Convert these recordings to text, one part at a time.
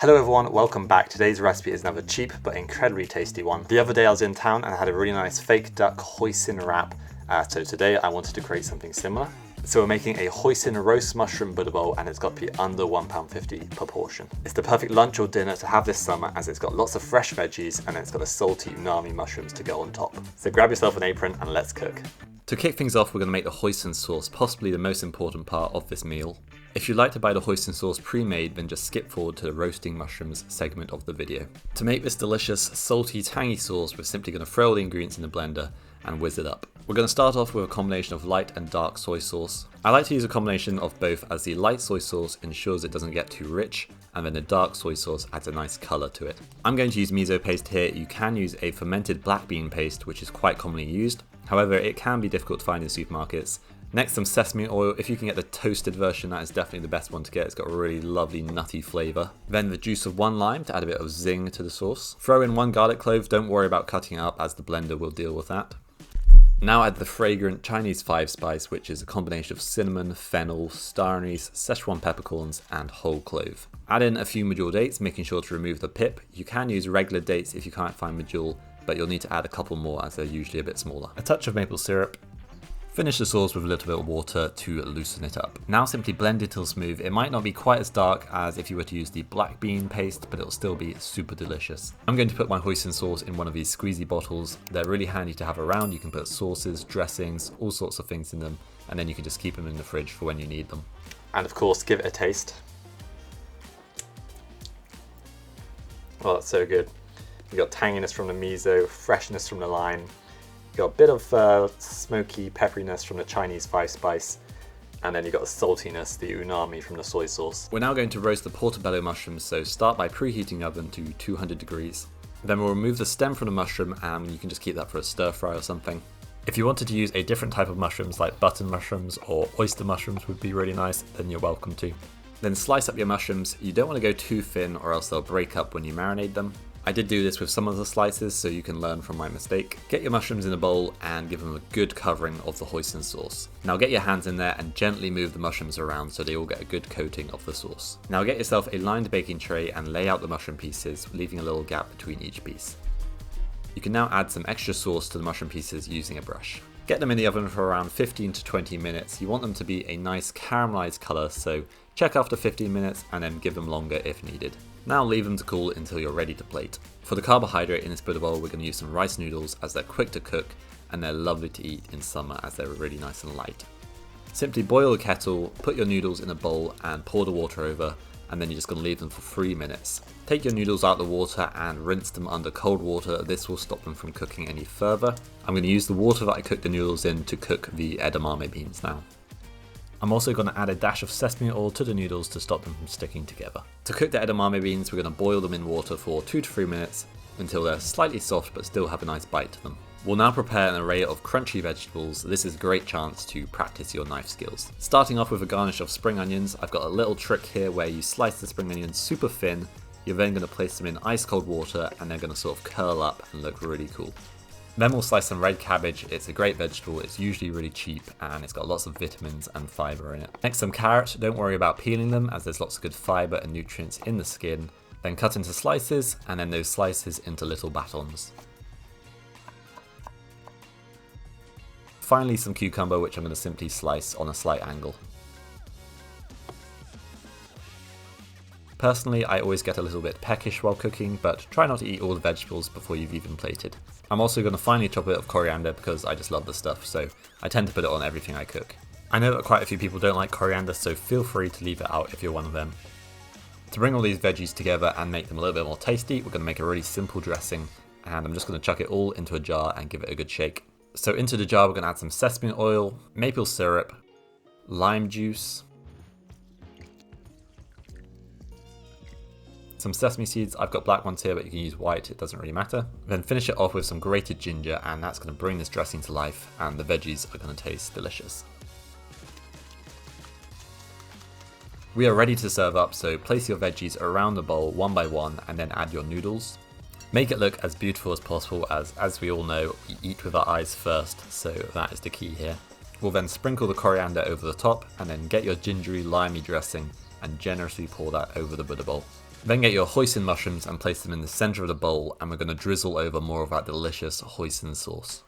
Hello everyone, welcome back. Today's recipe is another cheap but incredibly tasty one. The other day I was in town and I had a really nice fake duck hoisin wrap. So today I wanted to create something similar. So we're making a hoisin roast mushroom Buddha bowl and it's got to be under £1.50 per portion. It's the perfect lunch or dinner to have this summer as it's got lots of fresh veggies and it's got the salty umami mushrooms to go on top. So grab yourself an apron and let's cook. To kick things off, we're going to make the hoisin sauce, possibly the most important part of this meal. If you'd like to buy the hoisin sauce pre-made, then just skip forward to the roasting mushrooms segment of the video. To make this delicious, salty, tangy sauce, we're simply going to throw all the ingredients in the blender and whiz it up. We're going to start off with a combination of light and dark soy sauce. I like to use a combination of both, as the light soy sauce ensures it doesn't get too rich, and then the dark soy sauce adds a nice colour to it. I'm going to use miso paste here. You can use a fermented black bean paste, which is quite commonly used. However, it can be difficult to find in supermarkets. Next, some sesame oil. If you can get the toasted version, that is definitely the best one to get. It's got a really lovely nutty flavour. Then the juice of one lime to add a bit of zing to the sauce. Throw in one garlic clove. Don't worry about cutting it up as the blender will deal with that. Now add the fragrant Chinese 5-spice, which is a combination of cinnamon, fennel, star anise, Szechuan peppercorns, and whole clove. Add in a few medjool dates, making sure to remove the pip. You can use regular dates if you can't find medjool, but you'll need to add a couple more as they're usually a bit smaller. A touch of maple syrup. Finish the sauce with a little bit of water to loosen it up. Now simply blend it till smooth. It might not be quite as dark as if you were to use the black bean paste, but it'll still be super delicious. I'm going to put my hoisin sauce in one of these squeezy bottles. They're really handy to have around. You can put sauces, dressings, all sorts of things in them, and then you can just keep them in the fridge for when you need them. And of course, give it a taste. Oh, that's so good. You got tanginess from the miso, freshness from the lime. You got a bit of smoky pepperiness from the Chinese 5-spice, and then you got the saltiness, the umami from the soy sauce. We're now going to roast the portobello mushrooms, so start by preheating the oven to 200 degrees. Then we'll remove the stem from the mushroom and you can just keep that for a stir fry or something. If you wanted to use a different type of mushrooms like button mushrooms or oyster mushrooms would be really nice, then you're welcome to. Then slice up your mushrooms. You don't want to go too thin or else they'll break up when you marinate them. I did do this with some of the slices so you can learn from my mistake. Get your mushrooms in a bowl and give them a good covering of the hoisin sauce. Now get your hands in there and gently move the mushrooms around so they all get a good coating of the sauce. Now get yourself a lined baking tray and lay out the mushroom pieces, leaving a little gap between each piece. You can now add some extra sauce to the mushroom pieces using a brush. Get them in the oven for around 15 to 20 minutes. You want them to be a nice caramelized colour, so check after 15 minutes and then give them longer if needed. Now leave them to cool until you're ready to plate. For the carbohydrate in this Buddha bowl, we're going to use some rice noodles as they're quick to cook and they're lovely to eat in summer as they're really nice and light. Simply boil the kettle, put your noodles in a bowl and pour the water over, and then you're just going to leave them for 3 minutes. Take your noodles out of the water and rinse them under cold water. This will stop them from cooking any further. I'm going to use the water that I cooked the noodles in to cook the edamame beans now. I'm also going to add a dash of sesame oil to the noodles to stop them from sticking together. To cook the edamame beans, we're going to boil them in water for 2 to 3 minutes until they're slightly soft but still have a nice bite to them. We'll now prepare an array of crunchy vegetables. This is a great chance to practice your knife skills. Starting off with a garnish of spring onions, I've got a little trick here where you slice the spring onions super thin. You're then going to place them in ice cold water and they're going to sort of curl up and look really cool. Then we'll slice some red cabbage. It's a great vegetable, it's usually really cheap and it's got lots of vitamins and fibre in it. Next, some carrot. Don't worry about peeling them as there's lots of good fibre and nutrients in the skin. Then cut into slices and then those slices into little batons. Finally, some cucumber, which I'm going to simply slice on a slight angle. Personally, I always get a little bit peckish while cooking, but try not to eat all the vegetables before you've even plated. I'm also going to finely chop a bit of coriander because I just love the stuff, so I tend to put it on everything I cook. I know that quite a few people don't like coriander, so feel free to leave it out if you're one of them. To bring all these veggies together and make them a little bit more tasty, we're going to make a really simple dressing, and I'm just going to chuck it all into a jar and give it a good shake. So into the jar we're going to add some sesame oil, maple syrup, lime juice, some sesame seeds. I've got black ones here, but you can use white, it doesn't really matter. Then finish it off with some grated ginger, and that's going to bring this dressing to life, and the veggies are going to taste delicious. We are ready to serve up, so place your veggies around the bowl one by one, and then add your noodles. Make it look as beautiful as possible, as we all know, we eat with our eyes first, so that is the key here. We'll then sprinkle the coriander over the top, and then get your gingery limey dressing and generously pour that over the Buddha bowl. Then get your hoisin mushrooms and place them in the center of the bowl, and we're going to drizzle over more of that delicious hoisin sauce.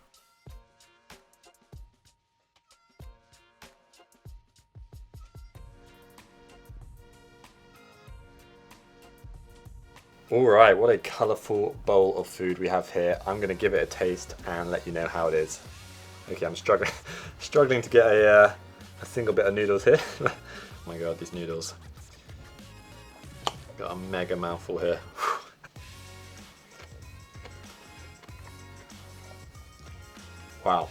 Alright, what a colourful bowl of food we have here. I'm going to give it a taste and let you know how it is. Okay, I'm struggling to get a single bit of noodles here. Oh my god, these noodles. Got a mega mouthful here. Wow,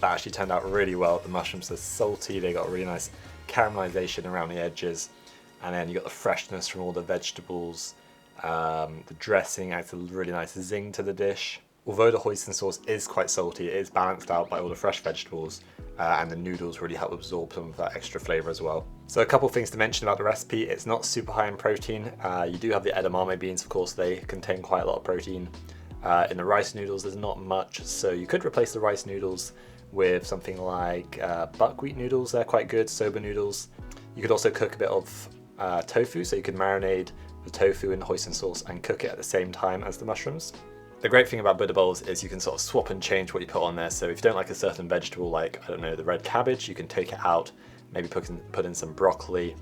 that actually turned out really well. The mushrooms are salty, they got a really nice caramelization around the edges, and then you got the freshness from all the vegetables. The dressing adds a really nice zing to the dish. Although the hoisin sauce is quite salty, it is balanced out by all the fresh vegetables, and the noodles really help absorb some of that extra flavour as well. So a couple of things to mention about the recipe: it's not super high in protein. You do have the edamame beans, of course, they contain quite a lot of protein. In the rice noodles there's not much, so you could replace the rice noodles with something like buckwheat noodles. They're quite good, soba noodles. You could also cook a bit of tofu, so you could marinate the tofu in the hoisin sauce and cook it at the same time as the mushrooms. The great thing about Buddha bowls is you can sort of swap and change what you put on there. So if you don't like a certain vegetable, like, I don't know, the red cabbage, you can take it out, maybe put in some broccoli.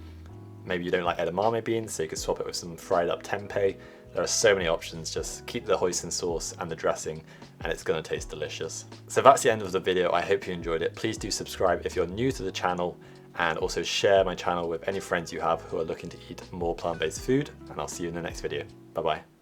Maybe you don't like edamame beans, so you could swap it with some fried up tempeh. There are so many options. Just keep the hoisin sauce and the dressing and it's going to taste delicious. So that's the end of the video. I hope you enjoyed it. Please do subscribe if you're new to the channel, and also share my channel with any friends you have who are looking to eat more plant-based food, and I'll see you in the next video. Bye bye.